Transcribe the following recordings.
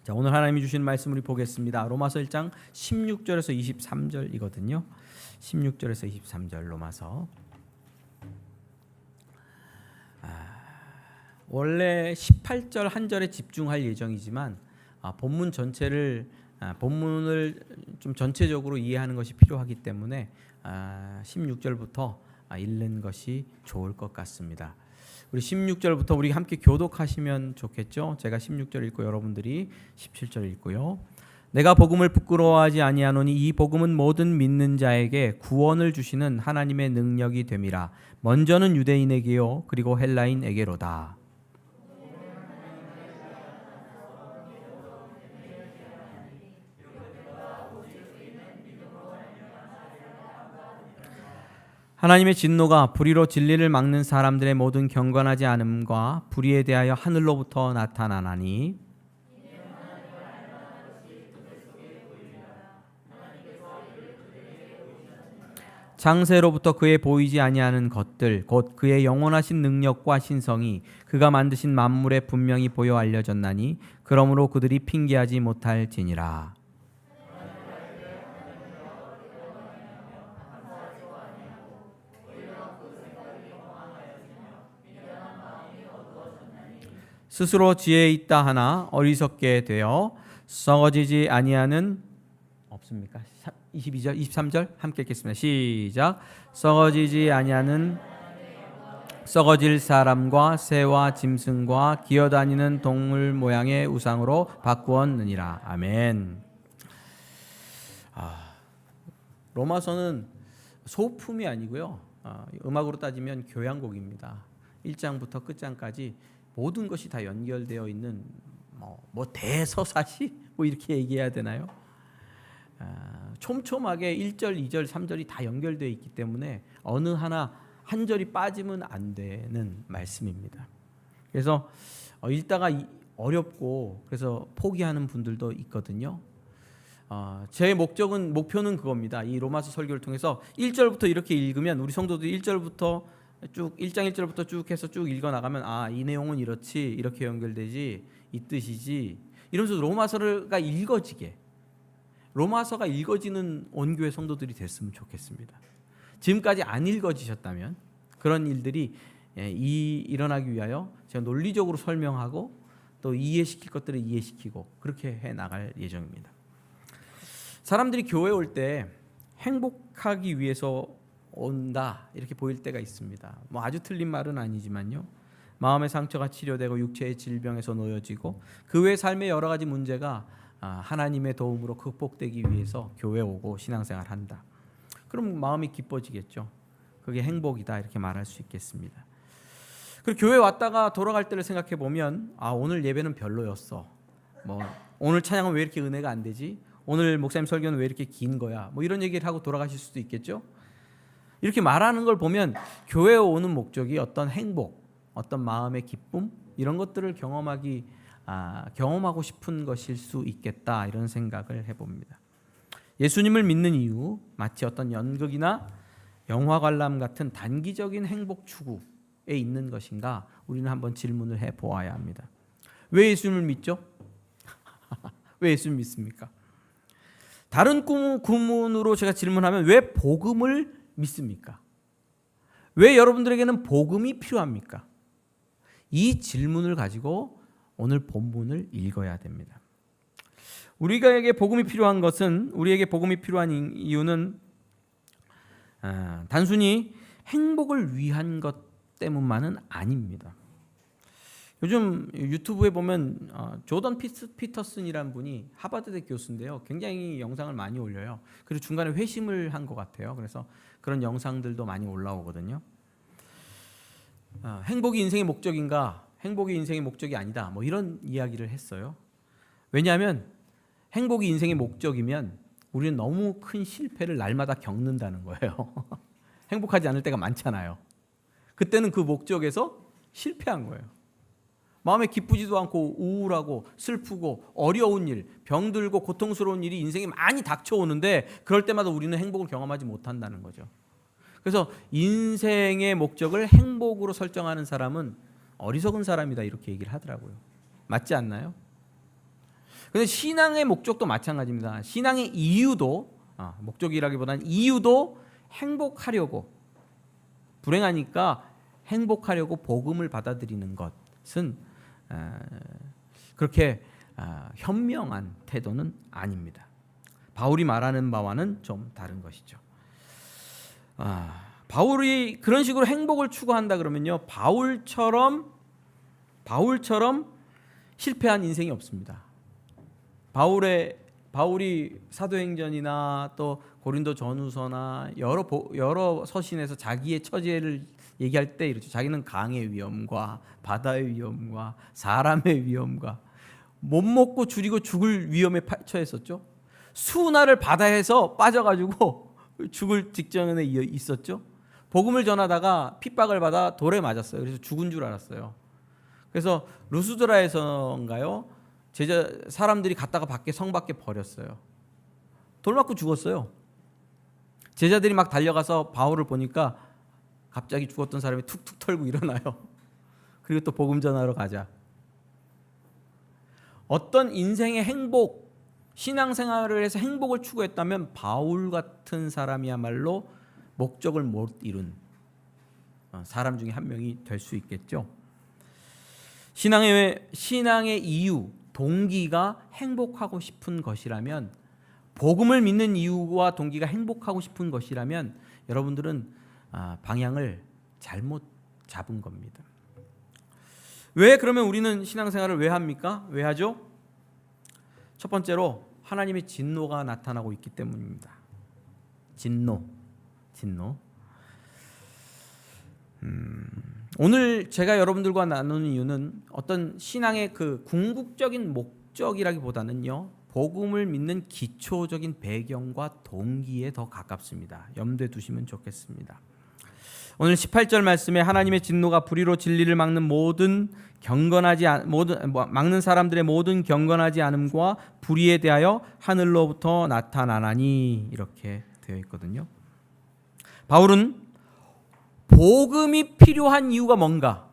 자, 오늘 하나님이 주신 말씀 우리 보겠습니다. 로마서 1장 16절에서 23절이거든요. 16절에서 23절 로마서. 원래 18절 한 절에 집중할 예정이지만 본문 전체를 본문을 좀 전체적으로 이해하는 것이 필요하기 때문에 16절부터 읽는 것이 좋을 것 같습니다. 우리 16절부터 우리 함께 교독하시면 좋겠죠. 제가 16절 읽고 여러분들이 17절 읽고요. 내가 복음을 부끄러워하지 아니하노니 이 복음은 모든 믿는 자에게 구원을 주시는 하나님의 능력이 됨이라. 먼저는 유대인에게요 그리고 헬라인에게로다. 하나님의 진노가 불의로 진리를 막는 사람들의 모든 경건하지 않음과 불의에 대하여 하늘로부터 나타나나니 장세로부터 그의 보이지 아니하는 것들 곧 그의 영원하신 능력과 신성이 그가 만드신 만물에 분명히 보여 알려졌나니 그러므로 그들이 핑계하지 못할지니라. 스스로 지혜 있다 하나 어리석게 되어 썩어지지 아니하는 없습니까? 22절, 23절 함께 읽겠습니다. 시작. 썩어지지 아니하는 썩어질 사람과 새와 짐승과 기어다니는 동물 모양의 우상으로 바꾸었느니라. 아멘. 로마서는 소품이 아니고요. 음악으로 따지면 교향곡입니다. 1장부터 끝장까지 모든 것이 다 연결되어 있는 뭐 대서사시 뭐 이렇게 얘기해야 되나요? 촘촘하게 1절, 2절, 3절이 다 연결되어 있기 때문에 어느 하나 한 절이 빠지면 안 되는 말씀입니다. 그래서 읽다가 어렵고 그래서 포기하는 분들도 있거든요. 제 목표는 그겁니다. 이 로마서 설교를 통해서 1절부터 이렇게 읽으면 우리 성도들이 1절부터 쭉 1장 1절부터 쭉 해서 쭉 읽어 나가면 이 내용은 이렇지 이렇게 연결되지 이 뜻이지 이러면서 로마서가 읽어지게 로마서가 읽어지는 온교회 성도들이 됐으면 좋겠습니다. 지금까지 안 읽어지셨다면 그런 일들이 일어나기 위하여 제가 논리적으로 설명하고 또 이해시킬 것들을 이해시키고 그렇게 해 나갈 예정입니다. 사람들이 교회에 올 때 행복하기 위해서 온다 이렇게 보일 때가 있습니다. 뭐 아주 틀린 말은 아니지만요. 마음의 상처가 치료되고 육체의 질병에서 놓여지고 그 외 삶의 여러 가지 문제가 하나님의 도움으로 극복되기 위해서 교회 오고 신앙생활 한다. 그럼 마음이 기뻐지겠죠. 그게 행복이다 이렇게 말할 수 있겠습니다. 그리고 교회 왔다가 돌아갈 때를 생각해 보면 오늘 예배는 별로였어. 뭐 오늘 찬양은 왜 이렇게 은혜가 안 되지? 오늘 목사님 설교는 왜 이렇게 긴 거야? 뭐 이런 얘기를 하고 돌아가실 수도 있겠죠. 이렇게 말하는 걸 보면 교회에 오는 목적이 어떤 행복, 어떤 마음의 기쁨 이런 것들을 경험하고 싶은 것일 수 있겠다 이런 생각을 해봅니다. 예수님을 믿는 이유 마치 어떤 연극이나 영화 관람 같은 단기적인 행복 추구에 있는 것인가 우리는 한번 질문을 해보아야 합니다. 왜 예수님을 믿죠? 왜 예수님을 믿습니까? 다른 구문으로 제가 질문하면 왜 복음을 믿습니까? 왜 여러분들에게는 복음이 필요합니까? 이 질문을 가지고 오늘 본문을 읽어야 됩니다. 우리에게 복음이 필요한 것은 우리에게 복음이 필요한 이유는 단순히 행복을 위한 것 때문만은 아닙니다. 요즘 유튜브에 보면 조던 피터슨이라는 분이 하버드대 교수인데요. 굉장히 영상을 많이 올려요. 그리고 중간에 회심을 한 것 같아요. 그래서 그런 영상들도 많이 올라오거든요. 행복이 인생의 목적인가? 행복이 인생의 목적이 아니다. 뭐 이런 이야기를 했어요. 왜냐하면 행복이 인생의 목적이면 우리는 너무 큰 실패를 날마다 겪는다는 거예요. 행복하지 않을 때가 많잖아요. 그때는 그 목적에서 실패한 거예요. 마음에 기쁘지도 않고 우울하고 슬프고 어려운 일, 병들고 고통스러운 일이 인생에 많이 닥쳐오는데 그럴 때마다 우리는 행복을 경험하지 못한다는 거죠. 그래서 인생의 목적을 행복으로 설정하는 사람은 어리석은 사람이다 이렇게 얘기를 하더라고요. 맞지 않나요? 근데 신앙의 목적도 마찬가지입니다. 신앙의 이유도 목적이라기보다는 이유도 행복하려고, 불행하니까 행복하려고 복음을 받아들이는 것은 그렇게 현명한 태도는 아닙니다. 바울이 말하는 바와는 좀 다른 것이죠. 바울이 그런 식으로 행복을 추구한다 그러면요, 바울처럼 실패한 인생이 없습니다. 바울이 사도행전이나 또 고린도 전후서나 여러 서신에서 자기의 처지를 얘기할 때 이렇죠. 자기는 강의 위험과 바다의 위험과 사람의 위험과 못 먹고 줄이고 죽을 위험에 처했었죠. 수나를 바다에서 빠져가지고 죽을 직전에 있었죠. 복음을 전하다가 핍박을 받아 돌에 맞았어요. 그래서 죽은 줄 알았어요. 그래서 루스드라에서인가요? 사람들이 갔다가 성 밖에 버렸어요. 돌 맞고 죽었어요. 제자들이 막 달려가서 바울을 보니까 갑자기 죽었던 사람이 툭툭 털고 일어나요. 그리고 또 복음 전하러 가자. 어떤 인생의 행복, 신앙생활을 해서 행복을 추구했다면 바울 같은 사람이야말로 목적을 못 이룬 사람 중에 한 명이 될 수 있겠죠. 신앙의 이유, 동기가 행복하고 싶은 것이라면, 복음을 믿는 이유와 동기가 행복하고 싶은 것이라면 여러분들은 방향을 잘못 잡은 겁니다. 왜 그러면 우리는 신앙생활을 왜 합니까? 왜 하죠? 첫 번째로 하나님의 진노가 나타나고 있기 때문입니다. 진노. 오늘 제가 여러분들과 나누는 이유는 어떤 신앙의 그 궁극적인 목적이라기보다는요, 복음을 믿는 기초적인 배경과 동기에 더 가깝습니다. 염두에 두시면 좋겠습니다. 오늘 18절 말씀에 하나님의 진노가 불의로 진리를 막는 막는 사람들의 모든 경건하지 않음과 불의에 대하여 하늘로부터 나타나나니, 이렇게 되어 있거든요. 바울은 복음이 필요한 이유가 뭔가?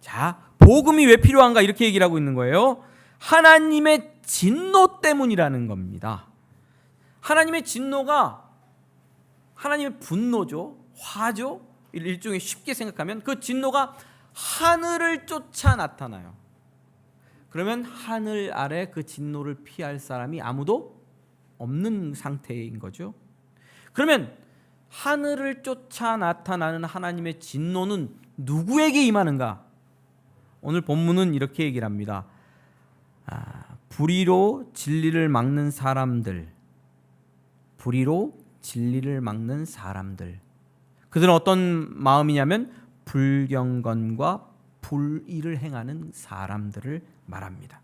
자, 복음이 왜 필요한가? 이렇게 얘기를 하고 있는 거예요. 하나님의 진노 때문이라는 겁니다. 하나님의 진노가 하나님의 분노죠. 화죠. 일종의 쉽게 생각하면 그 진노가 하늘을 쫓아 나타나요. 그러면 하늘 아래 그 진노를 피할 사람이 아무도 없는 상태인 거죠. 그러면 하늘을 쫓아 나타나는 하나님의 진노는 누구에게 임하는가? 오늘 본문은 이렇게 얘기를 합니다. 불의로 진리를 막는 사람들. 그들은 어떤 마음이냐면 불경건과 불의를 행하는 사람들을 말합니다.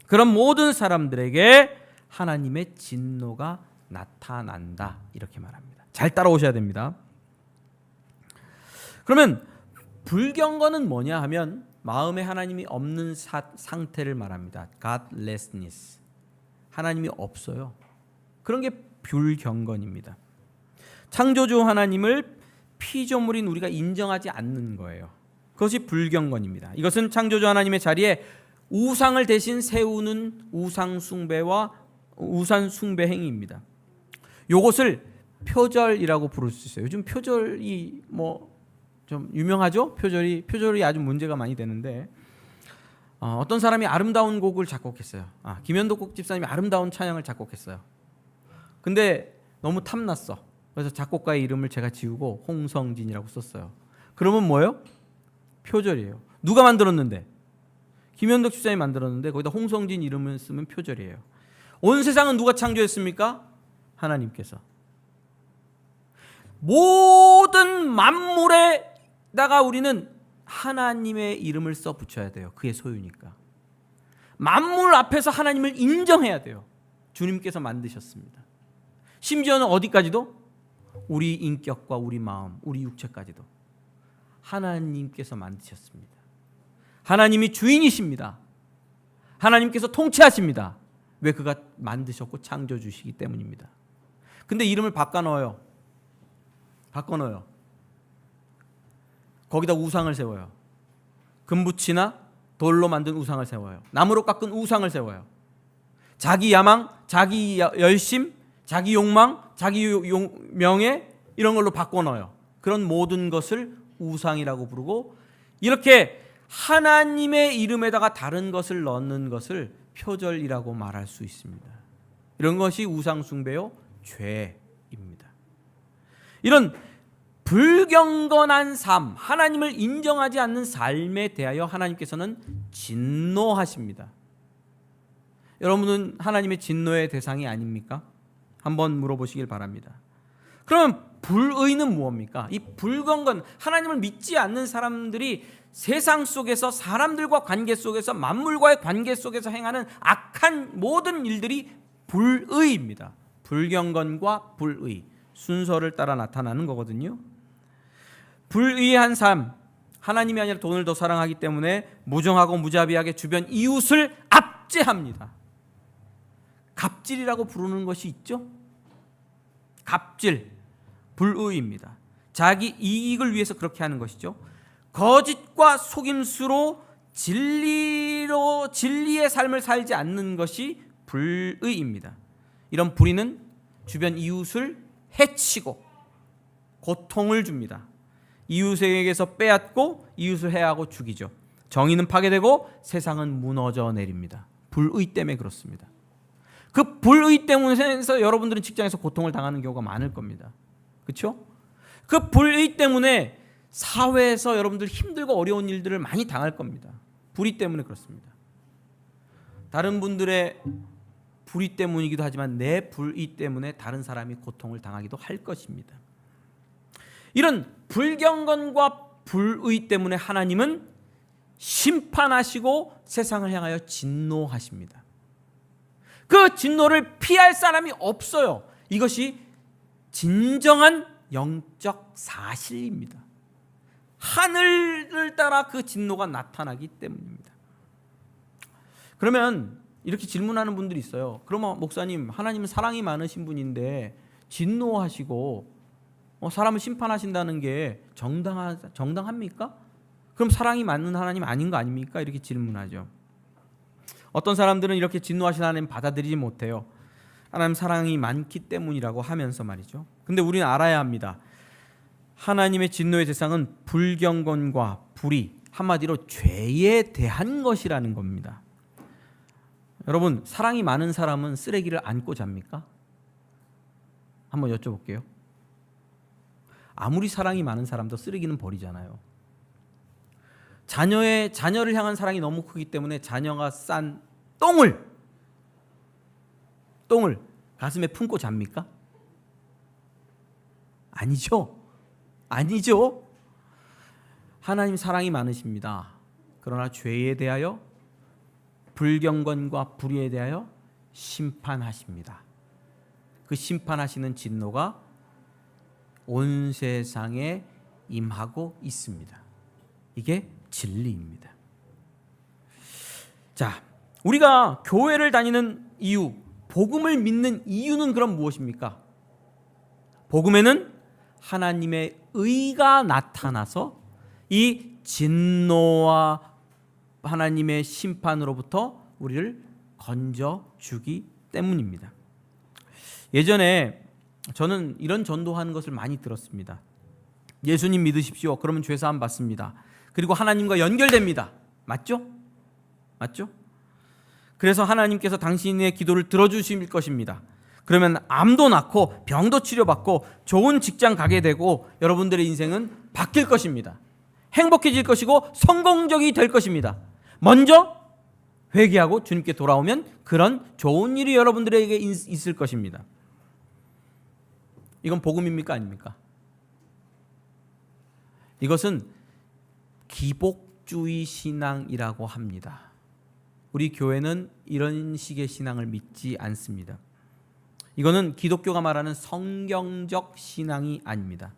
그런 모든 사람들에게 하나님의 진노가 나타난다, 이렇게 말합니다. 잘 따라오셔야 됩니다. 그러면 불경건은 뭐냐 하면 마음에 하나님이 없는 상태를 말합니다. Godlessness. 하나님이 없어요. 그런 게 불경건입니다. 창조주 하나님을 피조물인 우리가 인정하지 않는 거예요. 그것이 불경건입니다. 이것은 창조주 하나님의 자리에 우상을 대신 세우는 우상 숭배와 우상 숭배 행위입니다. 이것을 표절이라고 부를 수 있어요. 요즘 표절이 좀 유명하죠? 표절이 아주 문제가 많이 되는데, 어떤 사람이 아름다운 곡을 작곡했어요. 김현덕국 집사님이 아름다운 찬양을 작곡했어요. 근데 너무 탐났어. 그래서 작곡가의 이름을 제가 지우고 홍성진이라고 썼어요. 그러면 뭐예요? 표절이에요. 누가 만들었는데? 김현덕 집사님이 만들었는데 거기다 홍성진 이름을 쓰면 표절이에요. 온 세상은 누가 창조했습니까? 하나님께서. 모든 만물에다가 우리는 하나님의 이름을 써 붙여야 돼요. 그게 소유니까. 만물 앞에서 하나님을 인정해야 돼요. 주님께서 만드셨습니다. 심지어는 어디까지도? 우리 인격과 우리 마음, 우리 육체까지도 하나님께서 만드셨습니다. 하나님이 주인이십니다. 하나님께서 통치하십니다. 왜? 그가 만드셨고 창조주시기 때문입니다. 근데 이름을 바꿔넣어요. 거기다 우상을 세워요. 금붙이나 돌로 만든 우상을 세워요. 나무로 깎은 우상을 세워요. 자기 야망, 자기 열심, 자기 욕망, 자기 명예 이런 걸로 바꿔넣어요. 그런 모든 것을 우상이라고 부르고, 이렇게 하나님의 이름에다가 다른 것을 넣는 것을 표절이라고 말할 수 있습니다. 이런 것이 우상 숭배요 죄입니다. 이런 불경건한 삶, 하나님을 인정하지 않는 삶에 대하여 하나님께서는 진노하십니다. 여러분은 하나님의 진노의 대상이 아닙니까? 한번 물어보시길 바랍니다. 그러면 불의는 무엇입니까? 이 불경건, 하나님을 믿지 않는 사람들이 세상 속에서, 사람들과 관계 속에서, 만물과의 관계 속에서 행하는 악한 모든 일들이 불의입니다. 불경건과 불의, 순서를 따라 나타나는 거거든요. 불의한 삶, 하나님이 아니라 돈을 더 사랑하기 때문에 무정하고 무자비하게 주변 이웃을 압제합니다. 갑질이라고 부르는 것이 있죠. 갑질, 불의입니다. 자기 이익을 위해서 그렇게 하는 것이죠. 거짓과 속임수로 진리의 삶을 살지 않는 것이 불의입니다. 이런 불의는 주변 이웃을 해치고 고통을 줍니다. 이웃에게서 빼앗고 이웃을 해하고 죽이죠. 정의는 파괴되고 세상은 무너져 내립니다. 불의 때문에 그렇습니다. 그 불의 때문에 여러분들은 직장에서 고통을 당하는 경우가 많을 겁니다. 그렇죠? 그 불의 때문에 사회에서 여러분들 힘들고 어려운 일들을 많이 당할 겁니다. 불의 때문에 그렇습니다. 다른 분들의 불의 때문이기도 하지만 내 불의 때문에 다른 사람이 고통을 당하기도 할 것입니다. 이런 불경건과 불의 때문에 하나님은 심판하시고 세상을 향하여 진노하십니다. 그 진노를 피할 사람이 없어요. 이것이 진정한 영적 사실입니다. 하늘을 따라 그 진노가 나타나기 때문입니다. 그러면 이렇게 질문하는 분들이 있어요. 그러면 목사님, 하나님은 사랑이 많으신 분인데 진노하시고 사람을 심판하신다는 게 정당합니까? 그럼 사랑이 많은 하나님 아닌 거 아닙니까? 이렇게 질문하죠. 어떤 사람들은 이렇게 진노하신 하나님 받아들이지 못해요. 하나님 사랑이 많기 때문이라고 하면서 말이죠. 근데 우리는 알아야 합니다. 하나님의 진노의 대상은 불경건과 불의, 한마디로 죄에 대한 것이라는 겁니다. 여러분, 사랑이 많은 사람은 쓰레기를 안고 잡니까? 한번 여쭤볼게요. 아무리 사랑이 많은 사람도 쓰레기는 버리잖아요. 자녀를 향한 사랑이 너무 크기 때문에 자녀가 싼 똥을 가슴에 품고 잡니까? 아니죠. 하나님 사랑이 많으십니다. 그러나 죄에 대하여, 불경건과 불의에 대하여 심판하십니다. 그 심판하시는 진노가 온 세상에 임하고 있습니다. 이게 진리입니다. 자, 우리가 교회를 다니는 이유, 복음을 믿는 이유는 그럼 무엇입니까? 복음에는 하나님의 의가 나타나서 이 진노와 하나님의 심판으로부터 우리를 건져주기 때문입니다. 예전에 저는 이런 전도하는 것을 많이 들었습니다. 예수님 믿으십시오. 그러면 죄사함 받습니다. 그리고 하나님과 연결됩니다. 맞죠? 그래서 하나님께서 당신의 기도를 들어주실 것입니다. 그러면 암도 낫고 병도 치료받고 좋은 직장 가게 되고 여러분들의 인생은 바뀔 것입니다. 행복해질 것이고 성공적이 될 것입니다. 먼저 회개하고 주님께 돌아오면 그런 좋은 일이 여러분들에게 있을 것입니다. 이건 복음입니까? 아닙니까? 이것은 기복주의 신앙이라고 합니다. 우리 교회는 이런 식의 신앙을 믿지 않습니다. 이거는 기독교가 말하는 성경적 신앙이 아닙니다.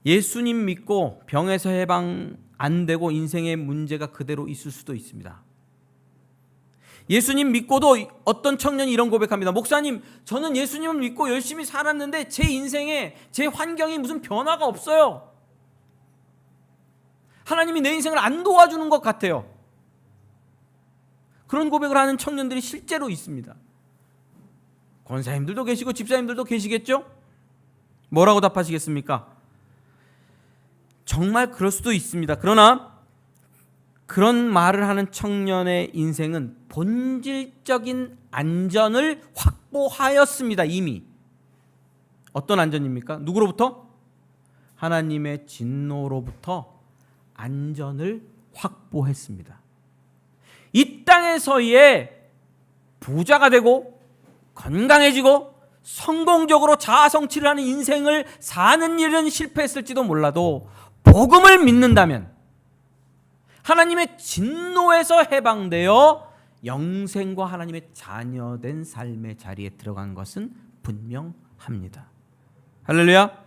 예수님 믿고 병에서 해방 안 되고 인생의 문제가 그대로 있을 수도 있습니다. 예수님 믿고도 어떤 청년이 이런 고백합니다. 목사님, 저는 예수님을 믿고 열심히 살았는데 제 인생에, 제 환경에 무슨 변화가 없어요. 하나님이 내 인생을 안 도와주는 것 같아요. 그런 고백을 하는 청년들이 실제로 있습니다. 권사님들도 계시고 집사님들도 계시겠죠? 뭐라고 답하시겠습니까? 정말 그럴 수도 있습니다. 그러나 그런 말을 하는 청년의 인생은 본질적인 안전을 확보하였습니다. 이미. 어떤 안전입니까? 누구로부터? 하나님의 진노로부터 안전을 확보했습니다. 이 땅에서의 부자가 되고 건강해지고 성공적으로 자아성취를 하는 인생을 사는 일은 실패했을지도 몰라도 복음을 믿는다면 하나님의 진노에서 해방되어 영생과 하나님의 자녀된 삶의 자리에 들어간 것은 분명합니다. 할렐루야.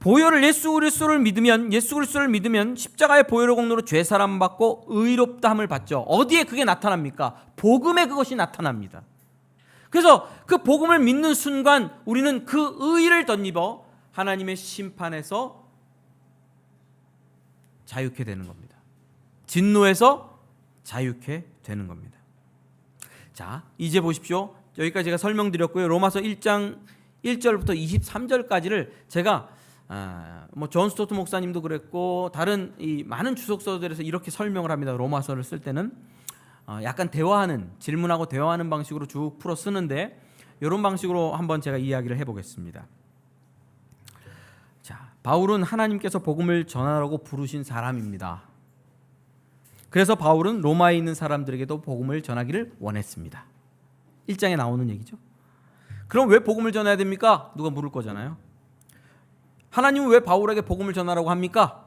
보혈을 예수 그리스도를 믿으면 십자가의 보혈의 공로로 죄 사함 받고 의롭다함을 받죠. 어디에 그게 나타납니까? 복음에 그것이 나타납니다. 그래서 그 복음을 믿는 순간 우리는 그 의를 덧입어 하나님의 심판에서 자유케 되는 겁니다. 진노에서 자유케 되는 겁니다. 자, 이제 보십시오. 여기까지 제가 설명드렸고요. 로마서 1장 1절부터 23절까지를 제가 존 스토트 목사님도 그랬고 다른 이 많은 주석서들에서 이렇게 설명을 합니다. 로마서를 쓸 때는 약간 대화하는, 질문하고 대화하는 방식으로 쭉 풀어 쓰는데 이런 방식으로 한번 제가 이야기를 해보겠습니다. 자, 바울은 하나님께서 복음을 전하라고 부르신 사람입니다. 그래서 바울은 로마에 있는 사람들에게도 복음을 전하기를 원했습니다. 1장에 나오는 얘기죠. 그럼 왜 복음을 전해야 됩니까? 누가 물을 거잖아요. 하나님은 왜 바울에게 복음을 전하라고 합니까?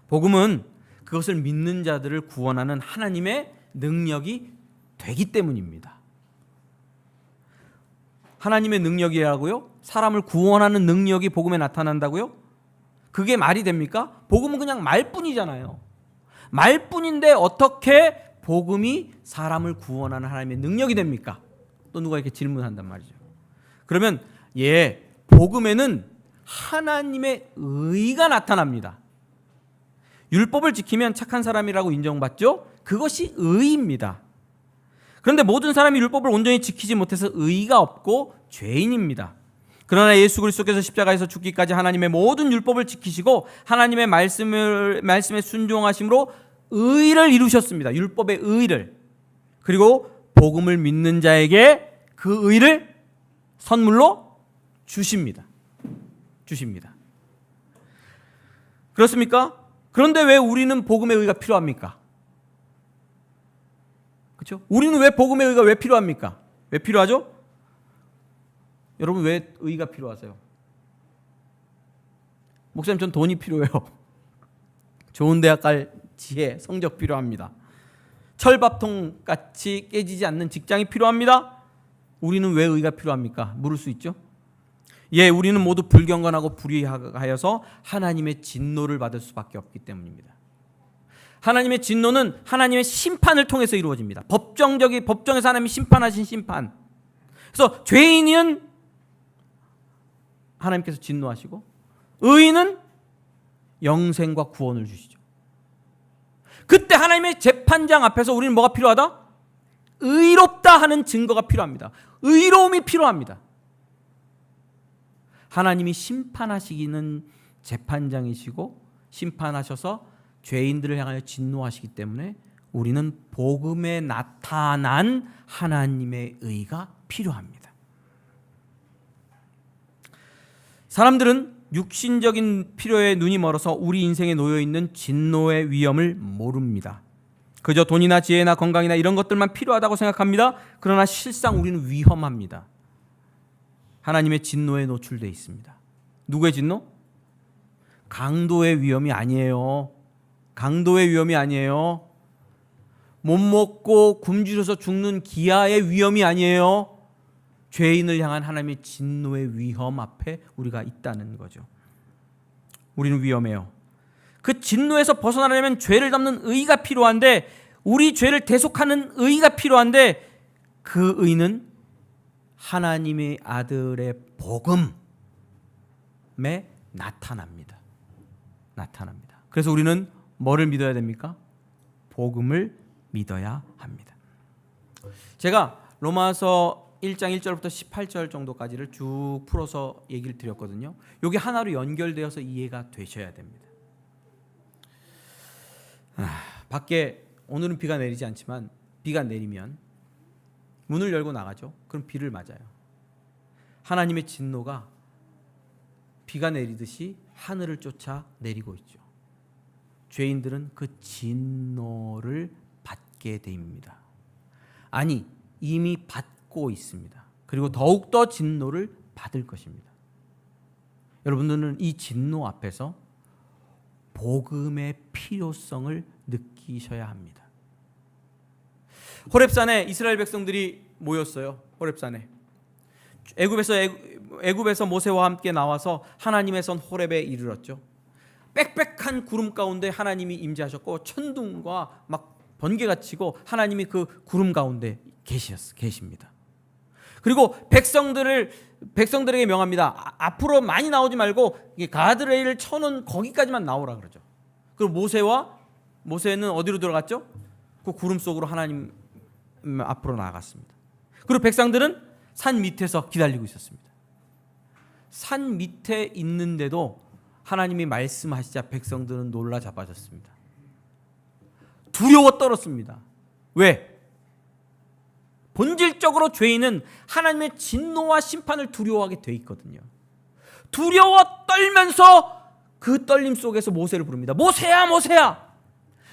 복음은 그것을 믿는 자들을 구원하는 하나님의 능력이 되기 때문입니다. 하나님의 능력이라고요? 사람을 구원하는 능력이 복음에 나타난다고요? 그게 말이 됩니까? 복음은 그냥 말뿐이잖아요. 말뿐인데 어떻게 복음이 사람을 구원하는 하나님의 능력이 됩니까? 또 누가 이렇게 질문한단 말이죠. 그러면 복음에는 하나님의 의가 나타납니다. 율법을 지키면 착한 사람이라고 인정받죠? 그것이 의입니다. 그런데 모든 사람이 율법을 온전히 지키지 못해서 의가 없고 죄인입니다. 그러나 예수 그리스도께서 십자가에서 죽기까지 하나님의 모든 율법을 지키시고 하나님의 말씀에 순종하심으로 의를 이루셨습니다. 율법의 의를. 그리고 복음을 믿는 자에게 그 의를 선물로 주십니다. 그렇습니까? 그런데 왜 우리는 복음의 의가 필요합니까? 그렇죠? 우리는 왜 복음의 의가 왜 필요합니까? 왜 필요하죠? 여러분 왜 의가 필요하세요? 목사님 전 돈이 필요해요. 좋은 대학 갈 지혜, 성적 필요합니다. 철밥통 같이 깨지지 않는 직장이 필요합니다. 우리는 왜 의가 필요합니까? 물을 수 있죠? 우리는 모두 불경건하고 불의하여서 하나님의 진노를 받을 수밖에 없기 때문입니다. 하나님의 진노는 하나님의 심판을 통해서 이루어집니다. 법정에서 하나님이 심판하신 심판. 그래서 죄인은 하나님께서 진노하시고 의인은 영생과 구원을 주시죠. 그때 하나님의 재판장 앞에서 우리는 뭐가 필요하다? 의롭다 하는 증거가 필요합니다. 의로움이 필요합니다. 하나님이 심판하시기는 재판장이시고 심판하셔서 죄인들을 향하여 진노하시기 때문에 우리는 복음에 나타난 하나님의 의가 필요합니다. 사람들은 육신적인 필요에 눈이 멀어서 우리 인생에 놓여있는 진노의 위험을 모릅니다. 그저 돈이나 지혜나 건강이나 이런 것들만 필요하다고 생각합니다. 그러나 실상 우리는 위험합니다. 하나님의 진노에 노출되어 있습니다. 누구의 진노? 강도의 위험이 아니에요. 강도의 위험이 아니에요. 못 먹고 굶주려서 죽는 기아의 위험이 아니에요. 죄인을 향한 하나님의 진노의 위험 앞에 우리가 있다는 거죠. 우리는 위험해요. 그 진노에서 벗어나려면 죄를 덮는 의가 필요한데, 우리 죄를 대속하는 의가 필요한데, 그 의는 하나님의 아들의 복음에 나타납니다. 그래서 우리는 뭐를 믿어야 됩니까? 복음을 믿어야 합니다. 제가 로마서 1장 1절부터 18절 정도까지를 쭉 풀어서 얘기를 드렸거든요. 이게 하나로 연결되어서 이해가 되셔야 됩니다. 밖에 오늘은 비가 내리지 않지만 비가 내리면 문을 열고 나가죠. 그럼 비를 맞아요. 하나님의 진노가 비가 내리듯이 하늘을 쫓아 내리고 있죠. 죄인들은 그 진노를 받게 됩니다. 아니, 이미 받고 있습니다. 그리고 더욱더 진노를 받을 것입니다. 여러분들은 이 진노 앞에서 복음의 필요성을 느끼셔야 합니다. 호렙산에 이스라엘 백성들이 모였어요. 호렙산에 애굽에서 모세와 함께 나와서 하나님의 선 호렙에 이르렀죠. 빽빽한 구름 가운데 하나님이 임재하셨고 천둥과 막 번개가 치고 하나님이 그 구름 가운데 계십니다. 그리고 백성들에게 명합니다. 앞으로 많이 나오지 말고 가드레일을 쳐놓은 거기까지만 나오라 그러죠. 그리고 모세는 어디로 들어갔죠? 그 구름 속으로 하나님 앞으로 나아갔습니다. 그리고 백성들은 산 밑에서 기다리고 있었습니다. 산 밑에 있는데도 하나님이 말씀하시자 백성들은 놀라 자빠졌습니다. 두려워 떨었습니다. 왜? 본질적으로 죄인은 하나님의 진노와 심판을 두려워하게 돼 있거든요. 두려워 떨면서 그 떨림 속에서 모세를 부릅니다. 모세야, 모세야,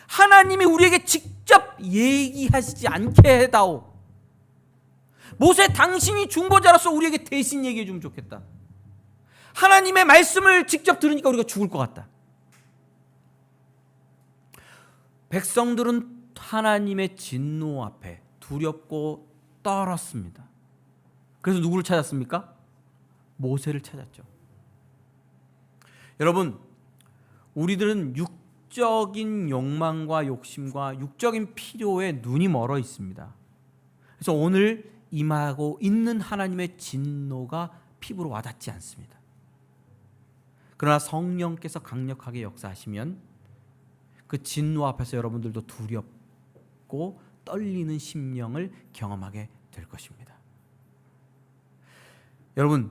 하나님이 우리에게 직접 얘기하시지 않게 해다오. 모세, 당신이 중보자로서 우리에게 대신 얘기해 주면 좋겠다. 하나님의 말씀을 직접 들으니까 우리가 죽을 것 같다. 백성들은 하나님의 진노 앞에 두렵고 떨었습니다. 그래서 누구를 찾았습니까? 모세를 찾았죠. 여러분, 우리들은 육적인 욕망과 욕심과 육적인 필요에 눈이 멀어 있습니다. 그래서 오늘 임하고 있는 하나님의 진노가 피부로 와닿지 않습니다. 그러나 성령께서 강력하게 역사하시면 그 진노 앞에서 여러분들도 두렵고 떨리는 심령을 경험하게 될 것입니다. 여러분,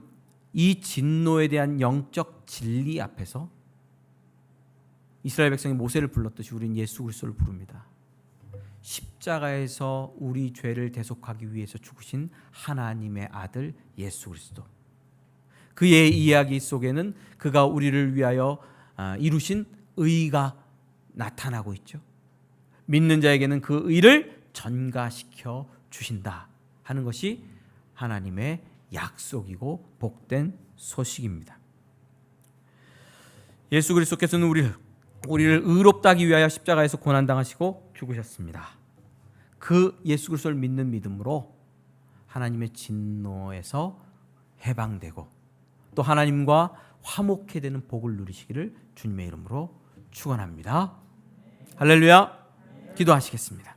이 진노에 대한 영적 진리 앞에서 이스라엘 백성이 모세를 불렀듯이 우리는 예수 그리스도를 부릅니다. 십자가에서 우리 죄를 대속하기 위해서 죽으신 하나님의 아들 예수 그리스도. 그의 이야기 속에는 그가 우리를 위하여 이루신 의가 나타나고 있죠. 믿는 자에게는 그 의를 전가시켜 주신다 하는 것이 하나님의 약속이고 복된 소식입니다. 예수 그리스도께서는 우리를 의롭다 하기 위하여 십자가에서 고난당하시고 죽으셨습니다. 그 예수 그리스도를 믿는 믿음으로 하나님의 진노에서 해방되고 또 하나님과 화목해 되는 복을 누리시기를 주님의 이름으로 축원합니다. 할렐루야. 기도하시겠습니다.